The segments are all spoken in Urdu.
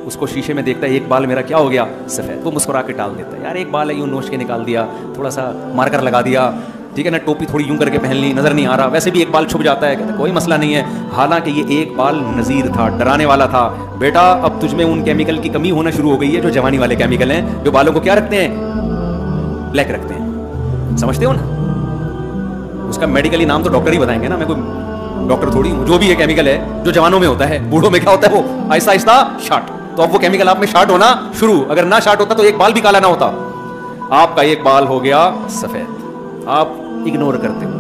اس کو شیشے میں دیکھتا ہے ایک بال میرا کیا ہو گیا سفید, وہ مسکرا کے ٹال دیتا ہے, یار ایک بال ہے یوں نوچ کے نکال دیا, تھوڑا سا مارکر لگا دیا, ٹھیک ہے نا, ٹوپی تھوڑی یوں کر کے پہن لی, نظر نہیں آ رہا, ویسے بھی ایک بال چھپ جاتا ہے, کہتے کوئی مسئلہ نہیں ہے. حالانکہ یہ ایک بال نذیر تھا, ڈرانے والا تھا. بیٹا اب تجھ میں ان کیمیکل کی کمی ہونا شروع ہو گئی ہے جو جوانی والے کیمیکل ہیں, جو بالوں کو کیا رکھتے ہیں, بلیک رکھتے ہیں, سمجھتے ہو نا. اس کا میڈیکلی نام تو ڈاکٹر ہی بتائیں گے نا, میں کوئی ڈاکٹر تھوڑی ہوں. جو بھی ہے کیمیکل ہے جو جوانوں میں ہوتا ہے, بوڑھوں میں کیا ہوتا ہے وہ آہستہ آہستہ شارٹ. تو اب وہ کیمیکل آپ میں شارٹ ہونا شروع, اگر نہ شارٹ ہوتا تو ایک بال بھی کالا نہ ہوتا. آپ کا ایک بال ہو گیا سفید, آپ اگنور کرتے ہو.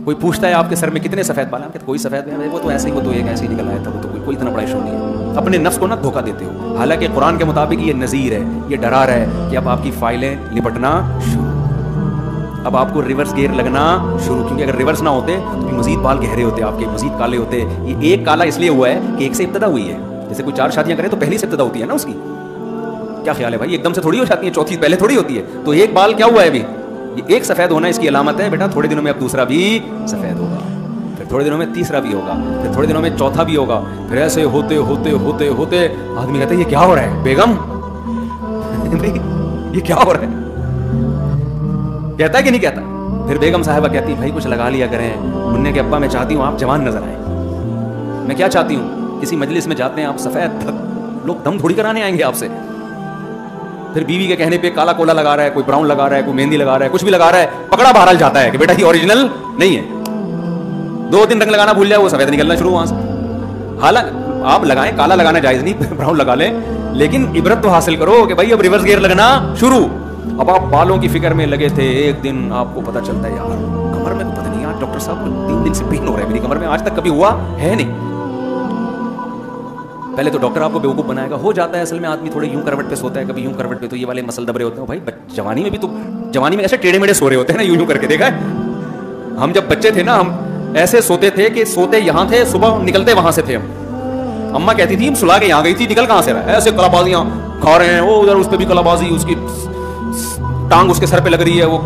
کوئی پوچھتا ہے آپ کے سر میں کتنے سفید بال ہیں, کہتے کوئی سفید نہیں, وہ تو ایسے ہی, وہ تو ایک ایسے ہی نکل آیا تھا, وہ تو کوئی اتنا بڑا ایشو نہیں ہے. اپنے نفس کو نہ دھوکہ دیتے ہو. حالانکہ قرآن کے مطابق یہ نذیر ہے, یہ ڈرا رہا ہے کہ اب آپ کی فائلیں لپٹنا شروع, اب آپ کو ریورس گیئر لگنا شروع, کیونکہ اگر ریورس نہ ہوتے تو بھی مزید بال گہرے ہوتے, آپ کے مزید کالے ہوتے. یہ ایک کالا اس لیے ہوا ہے کہ ایک سے ابتدا ہوئی ہے. جیسے کوئی 4 شادیاں کرے تو پہلی سے ابتدا ہوتی ہے نا اس کی. کیا خیال ہے بھائی, ایک دم سے تھوڑی ہو جاتی ہے, چوتھی پہلے تھوڑی ہوتی ہے. تو ایک بال کیا ہوا ہے ابھی, یہ ایک سفید ہونا اس کی علامت ہے. بیٹا تھوڑے دنوں میں اب دوسرا بھی سفید ہوگا, پھر تھوڑے دنوں میں تیسرا بھی ہوگا, پھر تھوڑے دنوں میں چوتھا بھی ہوگا. پھر ایسے ہوتے ہوتے ہوتے ہوتے آدمی کہتا ہے یہ کیا ہو رہا ہے بیگم, یہ کیا ہو رہا ہے, کہتا ہے کہ نہیں کہتا. پھر بیگم صاحبہ کہتی بھائی کچھ لگا لیا کریں. مننے کے ابا میں چاہتی ہوں آپ جوان نظر آئیں. میں کیا چاہتی ہوں, کسی مجلس میں جاتے ہیں آپ سفید, لوگ دم تھوڑی کرانے آئیں گے آپ سے. پھر بیوی کے کہنے پہ کالا کولا لگا رہا ہے, کوئی براؤن لگا رہا ہے, کوئی مہندی لگا رہا ہے, کچھ بھی لگا رہا ہے, پکڑا بہرحال جاتا ہے کہ بیٹا یہ اوریجنل نہیں ہے. 2 دن رنگ لگانا بھول جائے وہ سفید نکلنا شروع وہاں سے. حالانکہ آپ لگائیں, کالا لگانا جائز نہیں, براؤن لگا لیں, لیکن عبرت تو حاصل کرو کہ بھائی اب ریورس گیئر لگنا شروع. اب آپ بالوں کی فکر میں لگے تھے, ایک دن آپ کو پتا چلتا ہے یار کمر میں پتہ نہیں, یار ڈاکٹر صاحب 3 دن سے پین ہو رہا ہے میری کمر میں, آج تک کبھی ہوا ہے نہیں. پہلے تو ڈاکٹر آپ کو بیوقوف بنائے گا, ہو جاتا ہے اصل میں آدمی تھوڑے یوں کروٹ پہ سوتا ہے, کبھی یوں کروٹ پہ, تو یہ والے مسل دبرے ہوتے ہیں. بھائی جوانی میں بھی تو, جوانی میں ایسے ٹیڑھے میڑھے سو رہے ہوتے ہیں نا, یوں یوں کر کے دیکھا ہے. ہم جب بچے تھے نا, ہم ایسے سوتے تھے کہ سوتے یہاں تھے, صبح نکلتے وہاں سے تھے. ہم اماں کہتی تھی سلا کے یہاں گئی تھی, نکل کہاں سے رہا ہے, ایسے کلا بازیاں کھا رہے ہیں, وہ ادھر اس پہ بھی کلا بازی, اس کی ٹانگ اس کے سر پہ لگ رہی ہے, وہ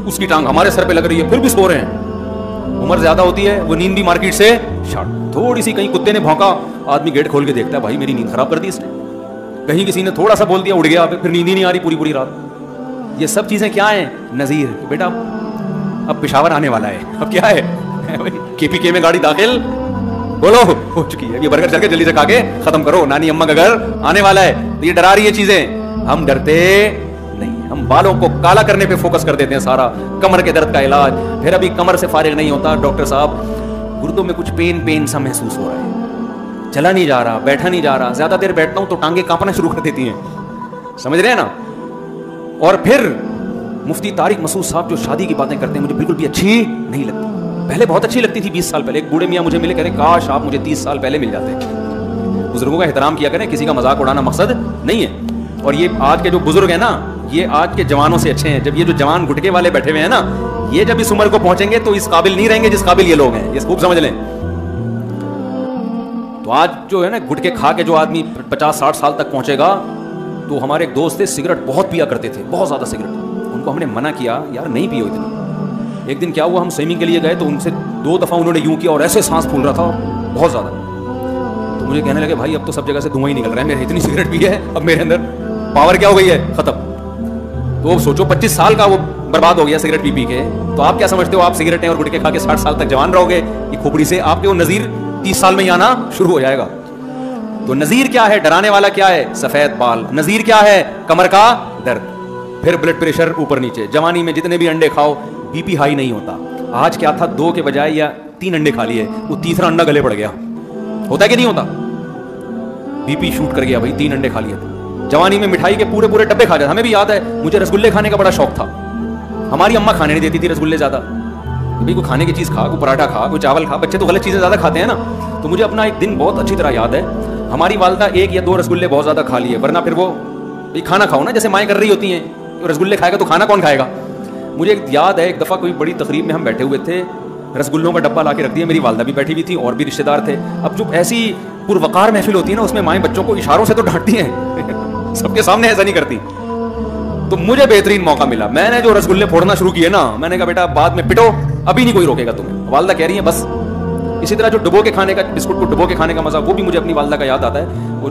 اس کی ٹانگ ہمارے سر پہ لگ رہی ہے, پھر بھی سو رہے ہیں. عمر زیادہ ہوتی ہے, وہ نیند بھی مارکیٹ سے شارٹ, تھوڑی سی کہیں کتے نے بھونکا, آدمی گیٹ کھول کے دیکھتا ہے بھائی میری نیند خراب کر دی اس نے, کہیں کسی نے تھوڑا سا بول دیا اڑ گیا, پھر نیند ہی نہیں آ رہی پوری رات. یہ سب چیزیں کیا ہیں, نذیر. بیٹا اب پشاور آنے والا ہے, اب کیا ہے KPK میں گاڑی داخل, بولو ہو چکی ہے, یہ برگر چل کے جلدی سے کھا کے ختم کرو, نانی اماں کا گھر آنے والا ہے. یہ ڈرا رہی ہے چیزیں, ہم ڈرتے نہیں, ہم بالوں کو کالا کرنے پہ فوکس کر دیتے ہیں سارا. کمر کے درد کا علاج, پھر ابھی کمر سے فارغ نہیں ہوتا, ڈاکٹر صاحب گردوں میں کچھ پین سا محسوس ہو رہا ہے, چلا نہیں جا رہا, بیٹھا نہیں جا رہا, زیادہ دیر بیٹھتا ہوں تو ٹانگیں کانپنا شروع کر دیتی ہیں, سمجھ رہے ہیں نا. اور پھر مفتی طارق مسعود صاحب جو شادی کی باتیں کرتے ہیں مجھے بالکل بھی اچھی نہیں لگتی. پہلے بہت اچھی لگتی تھی 20 سال پہلے. ایک بوڑھے میاں مجھے ملے, کہہ رہے کاش آپ مجھے 30 سال پہلے مل جاتے. بزرگوں کا احترام کیا کریں, کسی کا مذاق اڑانا مقصد نہیں ہے. اور یہ آج کے جو بزرگ ہیں نا, یہ آج کے جوانوں سے اچھے ہیں. جب یہ جو جوان گٹکے والے بیٹھے ہوئے ہیں نا, یہ جب اس عمر کو پہنچیں گے تو اس قابل نہیں رہیں گے جس قابل یہ لوگ ہیں, یہ خوب سمجھ لیں. تو آج جو ہے نا گٹکے کھا کے جو آدمی 50-60 سال تک پہنچے گا, تو ہمارے ایک دوست تھے سگریٹ بہت پیا کرتے تھے, بہت زیادہ سگریٹ. ان کو ہم نے منع کیا یار نہیں پیو اتنی. ایک دن کیا ہوا, ہم سوئمنگ کے لیے گئے تو ان سے 2 دفعہ انہوں نے یوں کیا اور ایسے سانس پھول رہا تھا بہت زیادہ. تو مجھے کہنے لگے بھائی اب تو سب جگہ سے دھواں ہی نکل رہا ہے, میرے اتنی سگریٹ پی ہے, اب میرے اندر پاور کیا ہو گئی ہے, ختم. تو سوچو 25 سال کا وہ برباد ہو گیا سگریٹ پی کے. تو آپ کیا سمجھتے ہو, آپ سگریٹیں اور گٹکے کھا کے 60 سال تک جوان رہو گے؟ یہ کھوپڑی سے آپ کے وہ نذیر 30 سال میں ہی آنا شروع ہو جائے گا. تو نذیر کیا ہے, ڈرانے والا کیا ہے, سفید بال. نذیر کیا ہے, کمر کا درد. پھر بلڈ پریشر اوپر نیچے. جوانی میں جتنے بھی انڈے کھاؤ BP ہائی نہیں ہوتا. آج کیا تھا, 2 کے بجائے یا 3 انڈے کھا لیے, وہ تیسرا انڈا گلے پڑ گیا. ہوتا ہے کہ نہیں ہوتا, BP شوٹ کر گیا بھائی, 3 انڈے کھا لیے. جوانی میں مٹھائی کے پورے ڈبے کھا جاتے. ہمیں بھی یاد ہے, مجھے رسگلے کھانے کا بڑا شوق تھا. ہماری اماں کھانے نہیں دیتی تھی رسگلے زیادہ. بھائی کوئی کھانے کی چیز کھا, کوئی پراٹھا کھا, کوئی چاول کھا. بچے تو غلط چیزیں زیادہ کھاتے ہیں نا. تو مجھے اپنا ایک دن بہت اچھی طرح یاد ہے, ہماری والدہ 1 یا 2 رسگلے بہت زیادہ کھا لیے, ورنہ پھر وہ کھانا کھاؤ نا, جیسے مائیں کر رہی ہوتی ہیں. رسگلے کھائے گا تو کھانا کون کھائے گا. مجھے ایک یاد ہے, ایک دفعہ کوئی بڑی تقریب میں ہم بیٹھے ہوئے تھے, رسگلوں کا ڈبہ لا کے رکھ دیا. میری والدہ بھی بیٹھی ہوئی تھی اور بھی رشتے دار تھے. اب جو ایسی پروقار محفل ہوتی ہے نا, اس میں مائیں بچوں کو اشاروں سے تو ڈانٹتی ہیں, سب کے سامنے ایسا نہیں کرتی. تو مجھے بہترین موقع ملا, میں نے جو رسگلے پھوڑنا شروع کیے نا, میں نے کہا بیٹا بعد میں پٹو, ابھی نہیں کوئی روکے گا تمہیں. والدہ کہہ رہی ہیں بس. اسی طرح جو ڈبو کے کھانے کا, بسکٹ کو ڈبو کے کھانے کا مزہ, وہ بھی مجھے اپنی والدہ کا یاد آتا ہے. وہ